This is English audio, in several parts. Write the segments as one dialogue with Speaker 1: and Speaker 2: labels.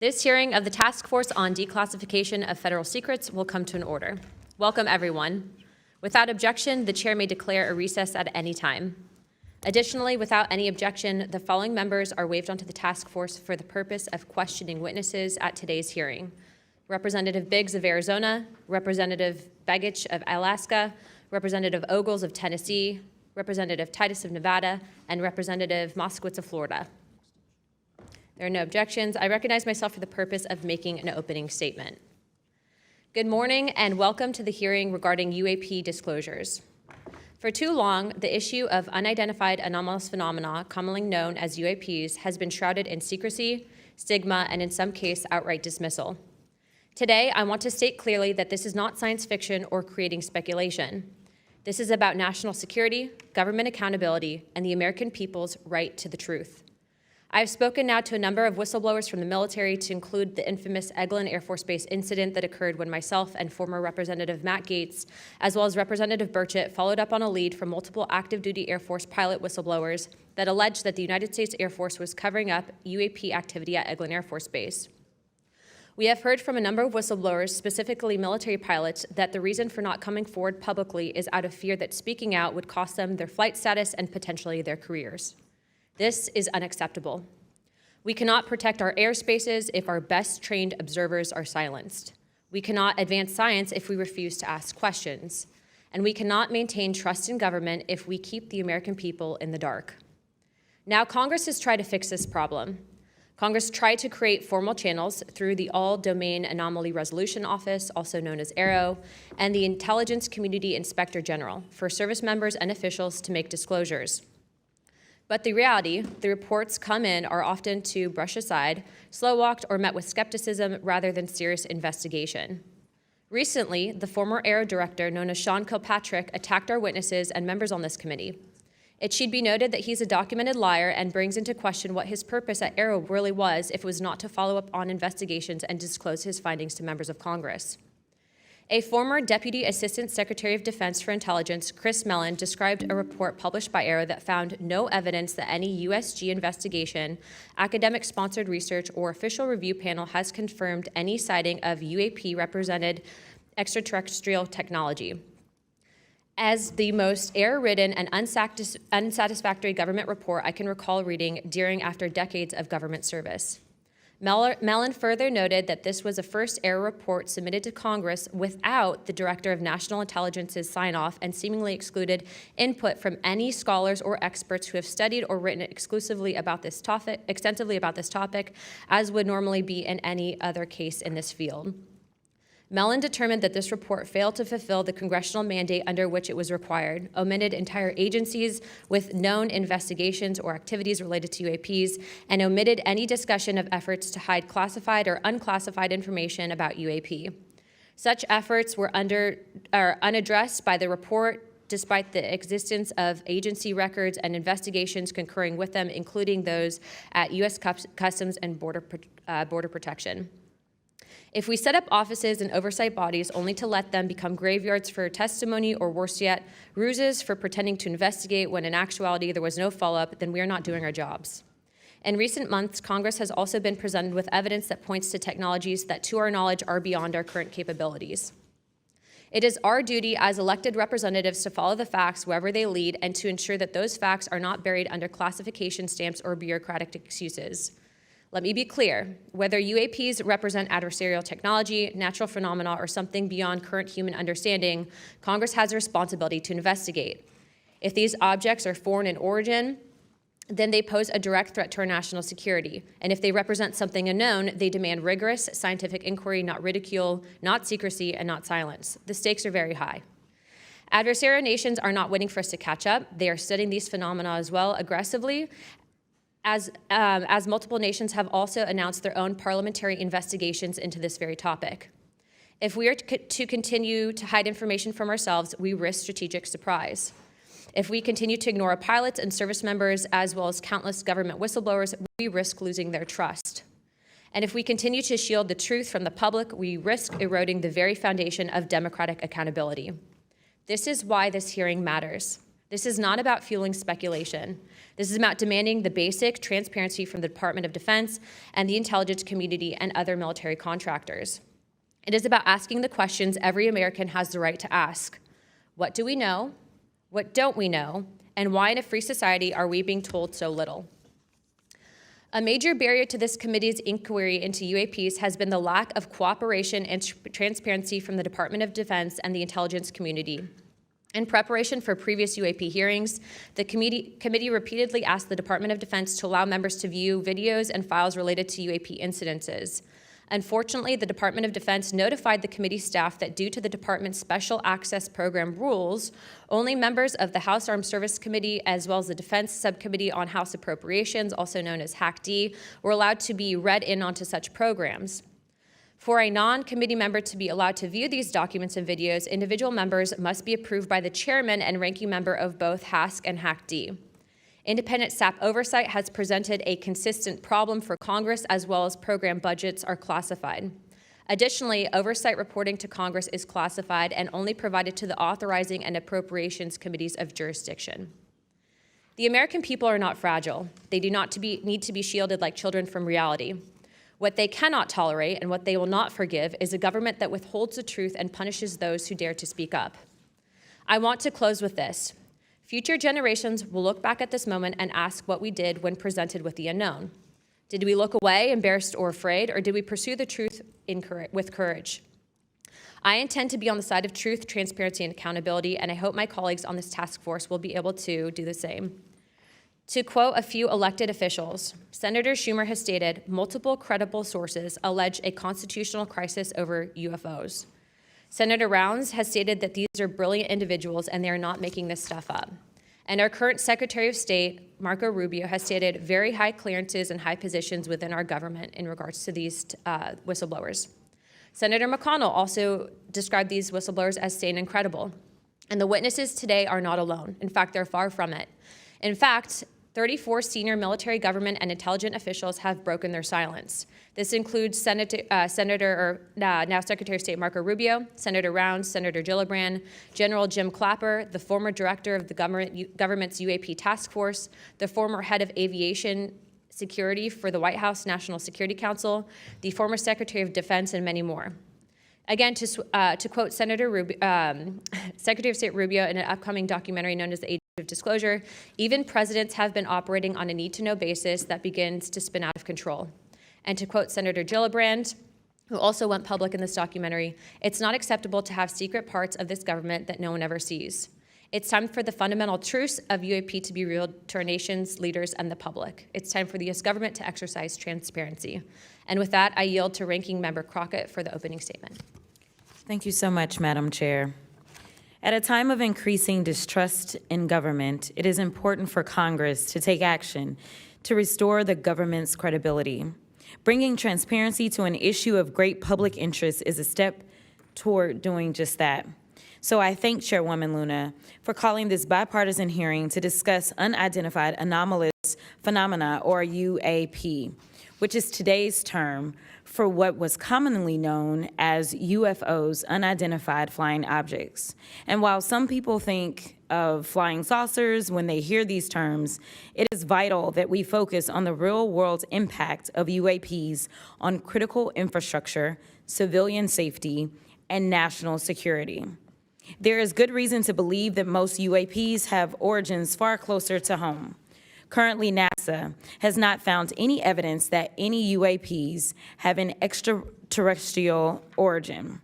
Speaker 1: This hearing of the Task Force on Declassification of Federal Secrets will come to an order. Welcome, everyone. Without objection, the chair may declare a recess at any time. Additionally, without any objection, the following members are waived onto the task force for the purpose of questioning witnesses at today's hearing: Representative Biggs of Arizona, Representative Begich of Alaska, Representative Ogles of Tennessee, Representative Titus of Nevada, and Representative Moskowitz of Florida. There are no objections. I recognize myself for the purpose of making an opening statement. Good morning and welcome to the hearing regarding UAP disclosures. For too long, the issue of unidentified anomalous phenomena, commonly known as UAPs, has been shrouded in secrecy, stigma, and in some cases, outright dismissal. Today, I want to state clearly that this is not science fiction or creating speculation. This is about national security, government accountability, and the American people's right to the truth. I have spoken now to a number of whistleblowers from the military, to include the infamous Eglin Air Force Base incident that occurred when myself and former Representative Matt Gaetz, as well as Representative Burchett, followed up on a lead from multiple active duty Air Force pilot whistleblowers that alleged that the United States Air Force was covering up UAP activity at Eglin Air Force Base. We have heard from a number of whistleblowers, specifically military pilots, that the reason for not coming forward publicly is out of fear that speaking out would cost them their flight status and potentially their careers. This is unacceptable. We cannot protect our airspaces if our best trained observers are silenced. We cannot advance science if we refuse to ask questions. And we cannot maintain trust in government if we keep the American people in the dark. Now, Congress has tried to fix this problem. Congress tried to create formal channels through the All-Domain Anomaly Resolution Office, also known as AARO, and the Intelligence Community Inspector General for service members and officials to make disclosures. But the reality, the reports come in are often to brush aside, slow-walked, or met with skepticism rather than serious investigation. Recently, the former AARO director, known as Sean Kilpatrick, attacked our witnesses and members on this committee. It should be noted that he's a documented liar and brings into question what his purpose at AARO really was if it was not to follow up on investigations and disclose his findings to members of Congress. A former Deputy Assistant Secretary of Defense for Intelligence, Chris Mellon, described a report published by AARO that found no evidence that any USG investigation, academic-sponsored research, or official review panel has confirmed any sighting of UAP-represented extraterrestrial technology. As the most error-ridden and unsatisfactory government report I can recall reading during after decades of government service. Mellon further noted that this was a first error report submitted to Congress without the Director of National Intelligence's sign-off and seemingly excluded input from any scholars or experts who have studied or written extensively about this topic, as would normally be in any other case in this field. Mellon determined that this report failed to fulfill the congressional mandate under which it was required, omitted entire agencies with known investigations or activities related to UAPs, and omitted any discussion of efforts to hide classified or unclassified information about UAP. Such efforts were unaddressed by the report, despite the existence of agency records and investigations concurring with them, including those at U.S. Customs and Border Protection. If we set up offices and oversight bodies only to let them become graveyards for testimony, or worse yet, ruses for pretending to investigate when in actuality there was no follow-up, then we are not doing our jobs. In recent months, Congress has also been presented with evidence that points to technologies that, to our knowledge, are beyond our current capabilities. It is our duty as elected representatives to follow the facts wherever they lead and to ensure that those facts are not buried under classification stamps or bureaucratic excuses. Let me be clear, whether UAPs represent adversarial technology, natural phenomena, or something beyond current human understanding, Congress has a responsibility to investigate. If these objects are foreign in origin, then they pose a direct threat to our national security. And if they represent something unknown, they demand rigorous scientific inquiry, not ridicule, not secrecy, and not silence. The stakes are very high. Adversarial nations are not waiting for us to catch up. They are studying these phenomena as well aggressively, as multiple nations have also announced their own parliamentary investigations into this very topic. If we are to continue to hide information from ourselves, we risk strategic surprise. If we continue to ignore our pilots and service members, as well as countless government whistleblowers, we risk losing their trust. And if we continue to shield the truth from the public, we risk eroding the very foundation of democratic accountability. This is why this hearing matters. This is not about fueling speculation. This is about demanding the basic transparency from the Department of Defense and the intelligence community and other military contractors. It is about asking the questions every American has the right to ask. What do we know? What don't we know? And why in a free society are we being told so little? A major barrier to this committee's inquiry into UAPs has been the lack of cooperation and transparency from the Department of Defense and the intelligence community. In preparation for previous UAP hearings, the committee repeatedly asked the Department of Defense to allow members to view videos and files related to UAP incidences. Unfortunately, the Department of Defense notified the committee staff that due to the department's Special Access Program rules, only members of the House Armed Service Committee, as well as the Defense Subcommittee on House Appropriations, also known as HAC-D, were allowed to be read in onto such programs. For a non-committee member to be allowed to view these documents and videos, individual members must be approved by the chairman and ranking member of both HASC and HAC-D. Independent SAP oversight has presented a consistent problem for Congress, as well as program budgets are classified. Additionally, oversight reporting to Congress is classified and only provided to the authorizing and appropriations committees of jurisdiction. The American people are not fragile. They do not need to be shielded like children from reality. What they cannot tolerate and what they will not forgive is a government that withholds the truth and punishes those who dare to speak up. I want to close with this. Future generations will look back at this moment and ask what we did when presented with the unknown. Did we look away, embarrassed or afraid, or did we pursue the truth with courage? I intend to be on the side of truth, transparency, and accountability, and I hope my colleagues on this task force will be able to do the same. To quote a few elected officials, Senator Schumer has stated, multiple credible sources allege a constitutional crisis over UFOs. Senator Rounds has stated that these are brilliant individuals and they are not making this stuff up. And our current Secretary of State, Marco Rubio, has stated very high clearances and high positions within our government in regards to these whistleblowers. Senator McConnell also described these whistleblowers as staying incredible. And the witnesses today are not alone. In fact, they're far from it. In fact, 34 senior military, government, and intelligence officials have broken their silence. This includes now Secretary of State Marco Rubio, Senator Rounds, Senator Gillibrand, General Jim Clapper, the former director of the government's UAP task force, the former head of aviation security for the White House National Security Council, the former Secretary of Defense, and many more. Again, to quote Secretary of State Rubio in an upcoming documentary known as The Age of Disclosure, even presidents have been operating on a need-to-know basis that begins to spin out of control. And to quote Senator Gillibrand, who also went public in this documentary, it's not acceptable to have secret parts of this government that no one ever sees. It's time for the fundamental truths of UAP to be revealed to our nation's leaders and the public. It's time for the U.S. government to exercise transparency. And with that, I yield to Ranking Member Crockett for the opening statement.
Speaker 2: Thank you so much, Madam Chair. At a time of increasing distrust in government, it is important for Congress to take action to restore the government's credibility. Bringing transparency to an issue of great public interest is a step toward doing just that. So I thank Chairwoman Luna for calling this bipartisan hearing to discuss unidentified anomalous phenomena, or UAP, which is today's term for what was commonly known as UFOs, unidentified flying objects. And while some people think of flying saucers when they hear these terms, it is vital that we focus on the real-world impact of UAPs on critical infrastructure, civilian safety, and national security. There is good reason to believe that most UAPs have origins far closer to home. Currently, NASA has not found any evidence that any UAPs have an extraterrestrial origin.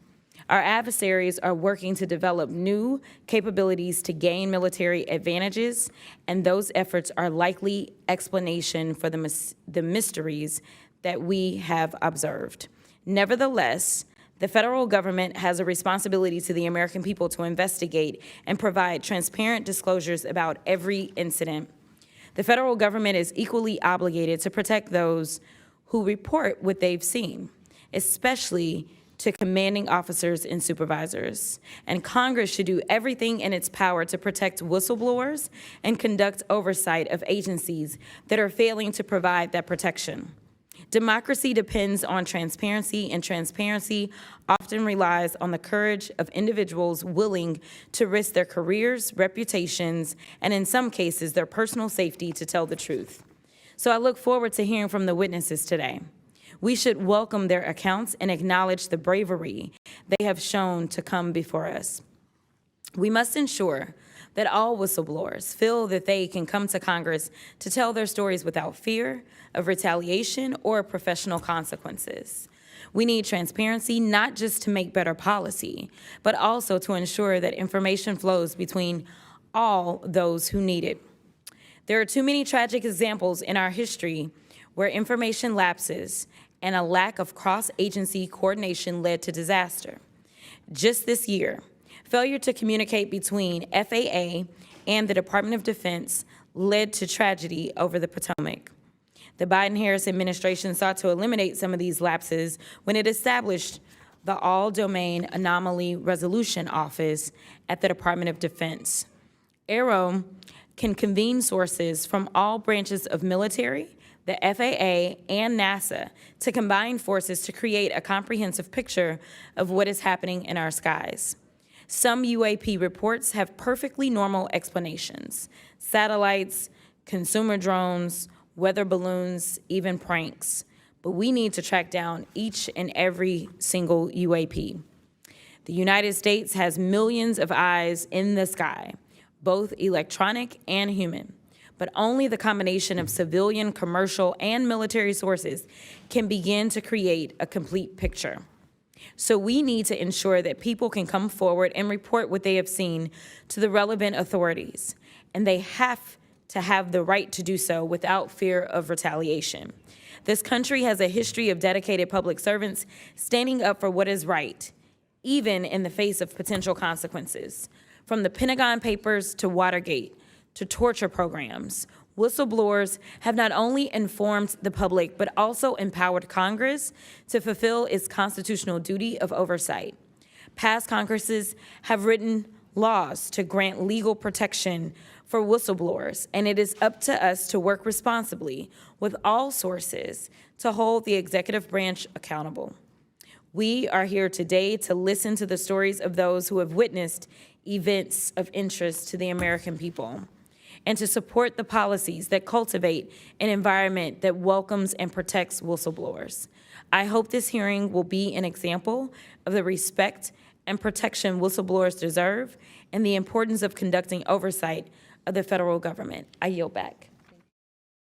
Speaker 2: Our adversaries are working to develop new capabilities to gain military advantages, and those efforts are likely explanation for the mysteries that we have observed. Nevertheless, the federal government has a responsibility to the American people to investigate and provide transparent disclosures about every incident. The federal government is equally obligated to protect those who report what they've seen, especially to commanding officers and supervisors. And Congress should do everything in its power to protect whistleblowers and conduct oversight of agencies that are failing to provide that protection. Democracy depends on transparency, and transparency often relies on the courage of individuals willing to risk their careers, reputations, and in some cases, their personal safety to tell the truth. So I look forward to hearing from the witnesses today. We should welcome their accounts and acknowledge the bravery they have shown to come before us. We must ensure that all whistleblowers feel that they can come to Congress to tell their stories without fear of retaliation or professional consequences. We need transparency not just to make better policy, but also to ensure that information flows between all those who need it. There are too many tragic examples in our history where information lapses and a lack of cross-agency coordination led to disaster. Just this year, failure to communicate between FAA and the Department of Defense led to tragedy over the Potomac. The Biden-Harris administration sought to eliminate some of these lapses when it established the All-Domain Anomaly Resolution Office at the Department of Defense. AARO can convene sources from all branches of military, the FAA, and NASA to combine forces to create a comprehensive picture of what is happening in our skies. Some UAP reports have perfectly normal explanations: satellites, consumer drones, weather balloons, even pranks. But we need to track down each and every single UAP. The United States has millions of eyes in the sky, both electronic and human. But only the combination of civilian, commercial, and military sources can begin to create a complete picture. So we need to ensure that people can come forward and report what they have seen to the relevant authorities, and they have to have the right to do so without fear of retaliation. This country has a history of dedicated public servants standing up for what is right, even in the face of potential consequences. From the Pentagon Papers to Watergate to torture programs, whistleblowers have not only informed the public, but also empowered Congress to fulfill its constitutional duty of oversight. Past Congresses have written laws to grant legal protection for whistleblowers, and it is up to us to work responsibly with all sources to hold the executive branch accountable. We are here today to listen to the stories of those who have witnessed events of interest to the American people, and to support the policies that cultivate an environment that welcomes and protects whistleblowers. I hope this hearing will be an example of the respect and protection whistleblowers deserve and the importance of conducting oversight of the federal government. I yield back.